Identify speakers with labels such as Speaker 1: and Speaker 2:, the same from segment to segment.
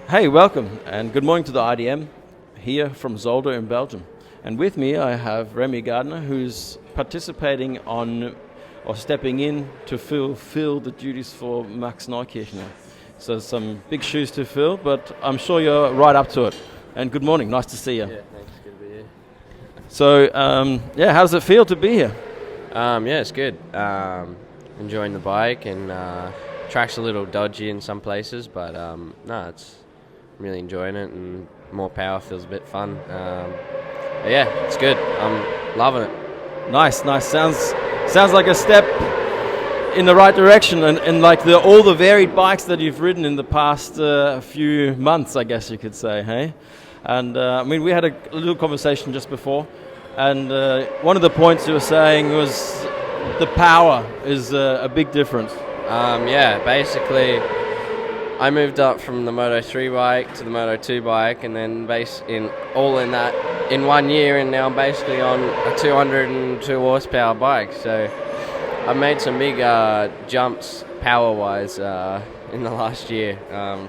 Speaker 1: Hey, welcome and good morning to the IDM here from Zolder in Belgium. And with me I have Remy Gardner, who's participating on or stepping in to fulfill the duties for Max Neukirchner. So some big shoes to fill, but I'm sure you're right up to it. And good morning, nice to see you.
Speaker 2: Yeah, thanks, good to be here.
Speaker 1: So, how does it feel to be here?
Speaker 2: Yeah, it's good. Enjoying the bike, and track's a little dodgy in some places, but no, it's really enjoying it, and more power feels a bit fun. But yeah, it's good. I'm loving it.
Speaker 1: Nice. Sounds like a step in the right direction, and like all the varied bikes that you've ridden in the past few months, I guess you could say, hey? And I mean, we had a little conversation just before, and one of the points you were saying was the power is a big difference.
Speaker 2: Yeah, basically, I moved up from the Moto 3 bike to the Moto 2 bike, and then in 1 year, and now I'm basically on a 202 horsepower bike. So I've made some big jumps power-wise in the last year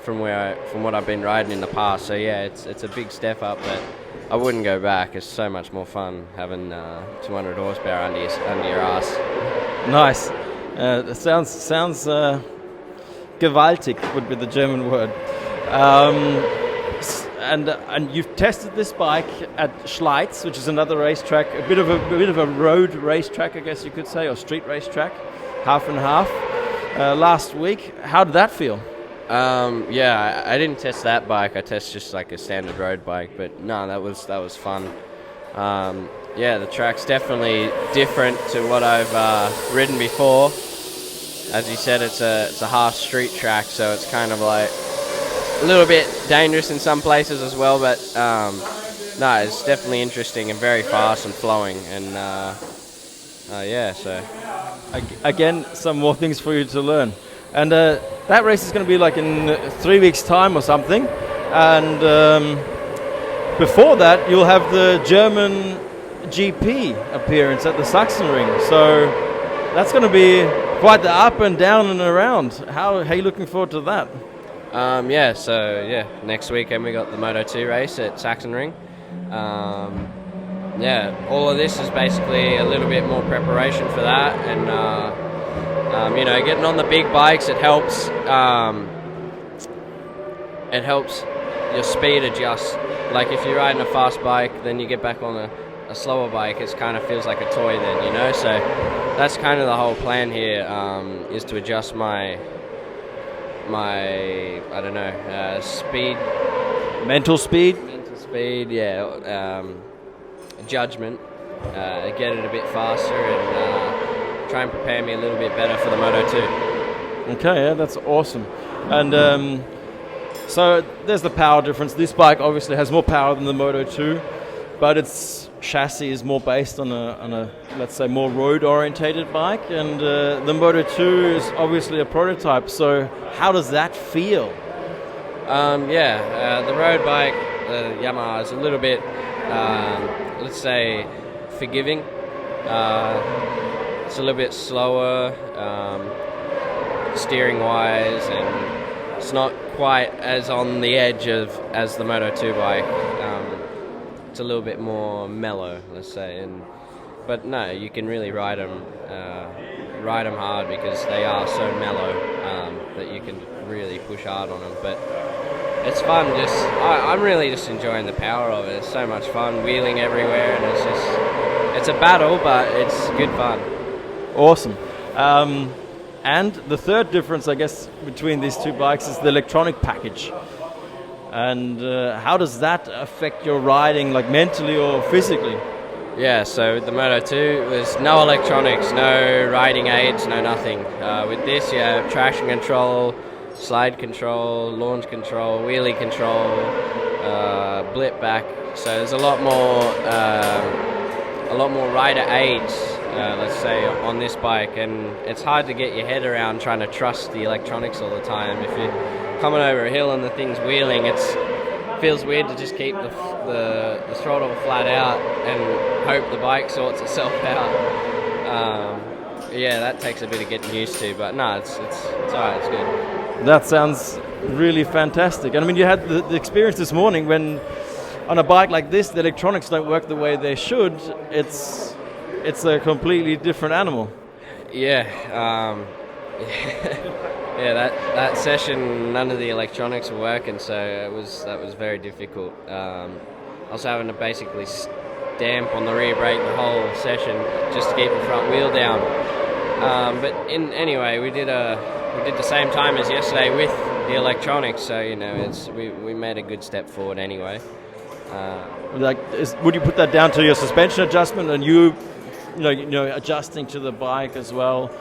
Speaker 2: from what I've been riding in the past. So yeah, it's a big step up, but I wouldn't go back. It's so much more fun having 200 horsepower under your ass.
Speaker 1: Nice. That sounds gewaltig would be the German word. And you've tested this bike at Schleiz, which is another racetrack, a bit of a road racetrack, I guess you could say, or street racetrack, half and half. Last week, how did that feel?
Speaker 2: Yeah, I didn't test that bike. I tested just like a standard road bike, but no, that was fun. Yeah, the track's definitely different to what I've ridden before. As you said, it's a half street track, so it's kind of like a little bit dangerous in some places as well. But no, it's definitely interesting and very fast and flowing, and yeah. So
Speaker 1: again, some more things for you to learn. And that race is going to be like in 3 weeks' time or something. And before that, you'll have the German GP appearance at the Sachsenring. So that's going to be quite the up and down and around. How are you looking forward to that?
Speaker 2: Yeah, so yeah, next weekend we got the Moto 2 race at Sachsenring. Yeah, all of this is basically a little bit more preparation for that, and getting on the big bikes, it helps. It helps your speed adjust. Like if you're riding a fast bike, then you get back on a slower bike, it kind of feels like a toy then, So that's kind of the whole plan here, is to adjust my speed.
Speaker 1: Mental speed?
Speaker 2: Mental speed, yeah. Judgment. Get it a bit faster and try and prepare me a little bit better for the Moto 2.
Speaker 1: Okay, yeah, that's awesome. And so there's the power difference. This bike obviously has more power than the Moto 2, but its chassis is more based on a let's say more road-orientated bike, and the Moto 2 is obviously a prototype. So how does that feel?
Speaker 2: The road bike, the Yamaha, is a little bit, let's say, forgiving. It's a little bit slower, steering-wise, and it's not quite as on the edge as the Moto 2 bike. It's a little bit more mellow, let's say, but no, you can really ride them hard because they are so mellow that you can really push hard on them. But it's fun. I'm really just enjoying the power of it. It's so much fun, wheeling everywhere, and it's a battle, but it's good fun.
Speaker 1: Awesome. And the third difference, I guess, between these two bikes is the electronic package. And how does that affect your riding, like mentally or physically?
Speaker 2: Yeah, so with the Moto 2, there's no electronics, no riding aids, no nothing. With this, you have traction control, slide control, launch control, wheelie control, blip back. So there's a lot more rider aids, let's say, on this bike, and it's hard to get your head around trying to trust the electronics all the time. If you're coming over a hill and the thing's wheeling, it feels weird to just keep the throttle flat out and hope the bike sorts itself out. Yeah, that takes a bit of getting used to, but no, it's alright, it's good.
Speaker 1: That sounds really fantastic. And I mean, you had the experience this morning when on a bike like this, the electronics don't work the way they should. It's a completely different animal.
Speaker 2: Yeah. Yeah, that session, none of the electronics were working, so that was very difficult. I was having to basically stamp on the rear brake the whole session just to keep the front wheel down. But anyway, we did the same time as yesterday with the electronics, so we made a good step forward anyway.
Speaker 1: Would you put that down to your suspension adjustment and you adjusting to the bike as well?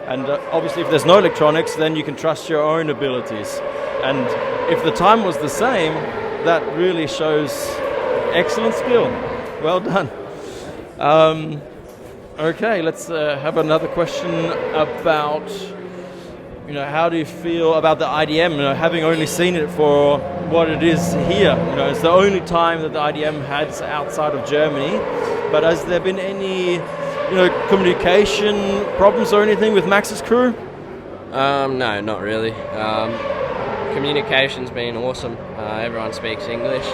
Speaker 1: And obviously, if there's no electronics, then you can trust your own abilities. And if the time was the same, that really shows excellent skill. Well done. Okay, let's have another question about, how do you feel about the IDM? Having only seen it for what it is here. It's the only time that the IDM has outside of Germany. But has there been any communication problems or anything with Max's crew?
Speaker 2: No, not really. Communication's been awesome. Everyone speaks English.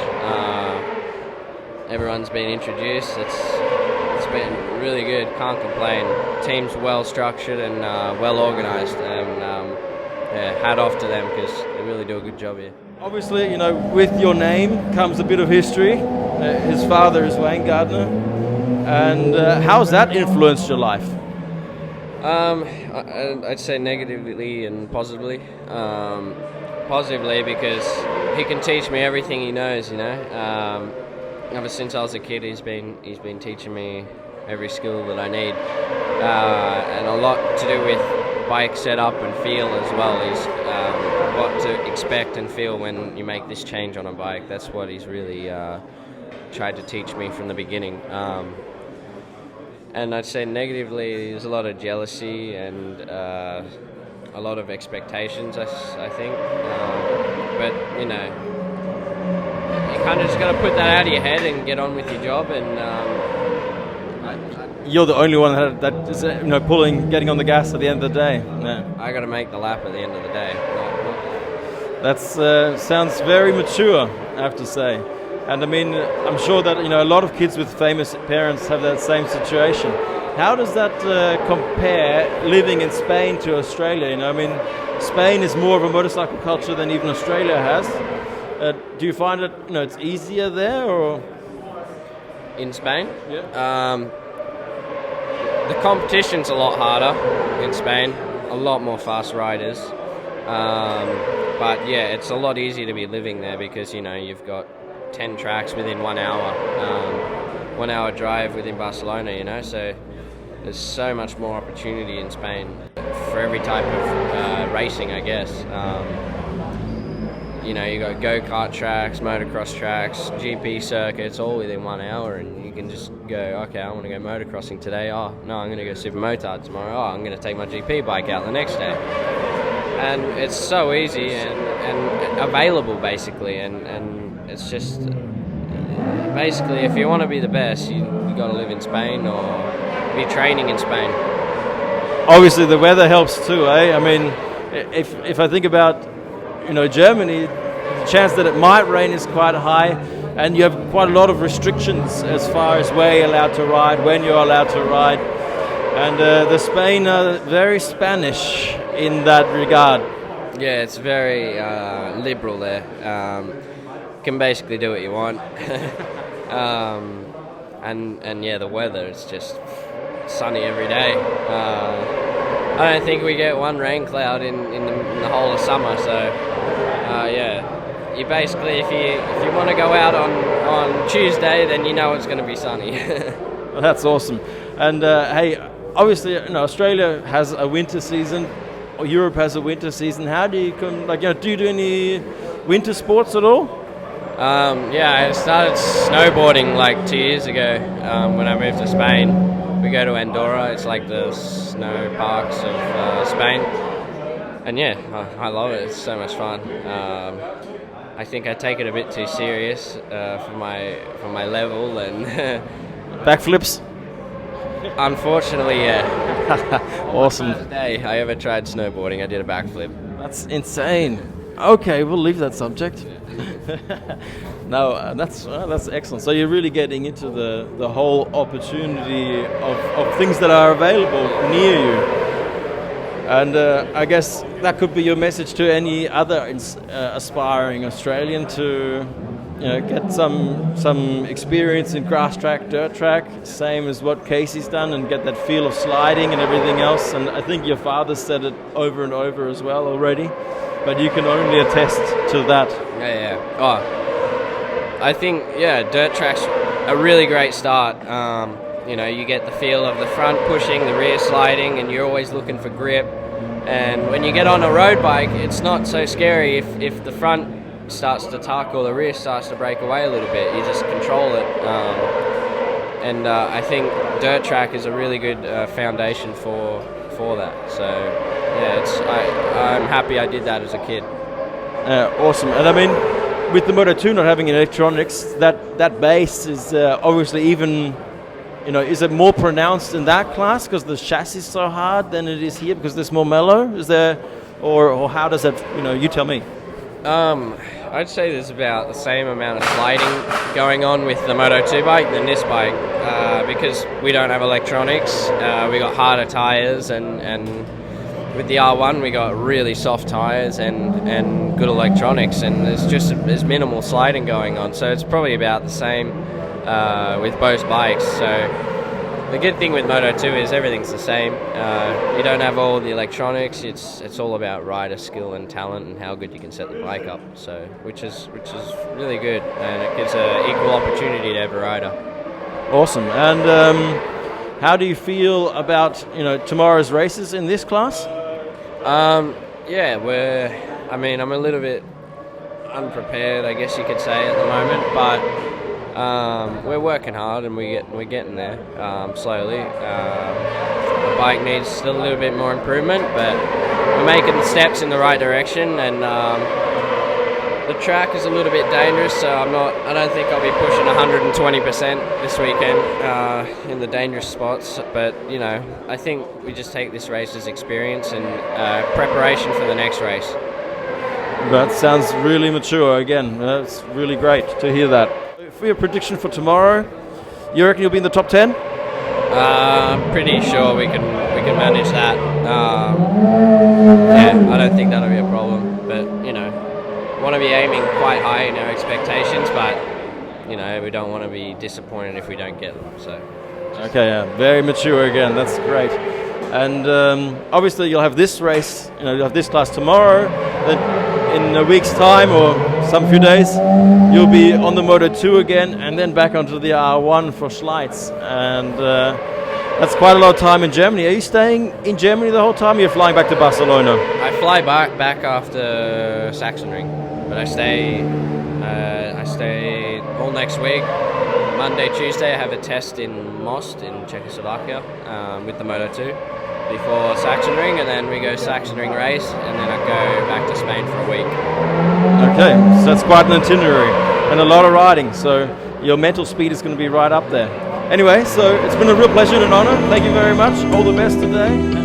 Speaker 2: Everyone's been introduced. It's been really good. Can't complain. Team's well structured and well organised, and hat off to them because they really do a good job here.
Speaker 1: Obviously, with your name comes a bit of history. His father is Remy Gardner. And how's that influenced your life?
Speaker 2: I'd say negatively and positively. Positively because he can teach me everything he knows. Ever since I was a kid, he's been teaching me every skill that I need, and a lot to do with bike setup and feel as well. Is what to expect and feel when you make this change on a bike. That's what he's really tried to teach me from the beginning. And I'd say negatively, there's a lot of jealousy and a lot of expectations, I think. But, you kind of just got to put that out of your head and get on with your job. And
Speaker 1: you're the only one that is, getting on the gas at the end of the day. Yeah.
Speaker 2: I got to make the lap at the end of the day.
Speaker 1: That sounds very mature, I have to say. And I mean, I'm sure that a lot of kids with famous parents have that same situation. How does that compare living in Spain to Australia? I mean, Spain is more of a motorcycle culture than even Australia has. Do you find it, it's easier there, or
Speaker 2: in Spain?
Speaker 1: Yeah.
Speaker 2: The competition's a lot harder in Spain. A lot more fast riders. But yeah, it's a lot easier to be living there because you've got 10 tracks within 1 hour, 1 hour drive within Barcelona, so there's so much more opportunity in Spain for every type of racing, I guess. You got go-kart tracks, motocross tracks, GP circuits, all within 1 hour, and you can just go, okay, I want to go motocrossing today. Oh, no, I'm going to go supermotard tomorrow. Oh, I'm going to take my GP bike out the next day. And it's so easy and available, basically, and it's just basically if you want to be the best, you got to live in Spain or be training in Spain.
Speaker 1: Obviously, the weather helps too, eh? I mean, if I think about Germany, the chance that it might rain is quite high, and you have quite a lot of restrictions as far as where you're allowed to ride, when you're allowed to ride, and the Spain are very Spanish in that regard.
Speaker 2: Yeah, it's very liberal there. Can basically do what you want. And yeah, the weather is just sunny every day. I don't think we get one rain cloud in the whole of summer, so yeah, you basically if you want to go out on Tuesday, then it's going to be sunny.
Speaker 1: Well, that's awesome. And hey, obviously Australia has a winter season, or Europe has a winter season. How do you do you do any winter sports at all?
Speaker 2: Yeah, I started snowboarding like 2 years ago when I moved to Spain. We go to Andorra, it's like the snow parks of Spain. And yeah, I love it, it's so much fun. I think I take it a bit too serious for my level and
Speaker 1: backflips?
Speaker 2: Unfortunately, yeah.
Speaker 1: Awesome.
Speaker 2: The first day I ever tried snowboarding, I did a backflip.
Speaker 1: That's insane. Okay, we'll leave that subject. No, that's excellent. So you're really getting into the whole opportunity of things that are available near you. And I guess that could be your message to any other aspiring Australian to, get some experience in grass track, dirt track, same as what Casey's done, and get that feel of sliding and everything else. And I think your father said it over and over as well already, but you can only attest to that.
Speaker 2: Yeah. Oh, I think, dirt track's a really great start. You get the feel of the front pushing, the rear sliding, and you're always looking for grip. And when you get on a road bike, it's not so scary if the front starts to tuck or the rear starts to break away a little bit. You just control it. I think dirt track is a really good foundation for that. So, I'm happy I did that as a kid.
Speaker 1: Awesome. And I mean, with the Moto 2 not having electronics, that bass is obviously even, is it more pronounced in that class because the chassis is so hard than it is here because it's more mellow? Is there, or how does that, you tell me?
Speaker 2: I'd say there's about the same amount of sliding going on with the Moto 2 bike than this bike because we don't have electronics. We got harder tyres and with the R1 we got really soft tyres and good electronics, and there's minimal sliding going on, so it's probably about the same with both bikes. So the good thing with Moto 2 is everything's the same. You don't have all the electronics. It's all about rider skill and talent and how good you can set the bike up. So which is really good, and it gives an equal opportunity to every rider. Awesome.
Speaker 1: And how do you feel about tomorrow's races in this class?
Speaker 2: I'm a little bit unprepared, I guess you could say, at the moment, but we're working hard and we're getting there slowly. The bike needs still a little bit more improvement, but we're making steps in the right direction, and the track is a little bit dangerous, so I don't think I'll be pushing 120% this weekend in the dangerous spots, but I think we just take this race as experience and preparation for the next race.
Speaker 1: That sounds really mature again. That's really great to hear that. For your prediction for tomorrow, you reckon you'll be in the top 10?
Speaker 2: I'm pretty sure we can manage that. I don't think that'll be a problem, but want to be aiming quite high in our expectations, but we don't want to be disappointed if we don't get them. So
Speaker 1: okay, very mature again. That's great. And obviously you'll have this race, you'll have this class tomorrow. Then in a week's time or some few days, you'll be on the Moto 2 again, and then back onto the R1 for Schleiz. And that's quite a lot of time in Germany. Are you staying in Germany the whole time, or you're flying back to Barcelona?
Speaker 2: I fly back after Sachsenring, but I stay all next week. Monday, Tuesday, I have a test in Most in Czechoslovakia with the Moto 2 before Sachsenring, and then we go Sachsenring race, and then I go back to Spain for a week.
Speaker 1: Okay, so that's quite an itinerary and a lot of riding, so your mental speed is going to be right up there. Anyway, so it's been a real pleasure and an honor. Thank you very much. All the best today.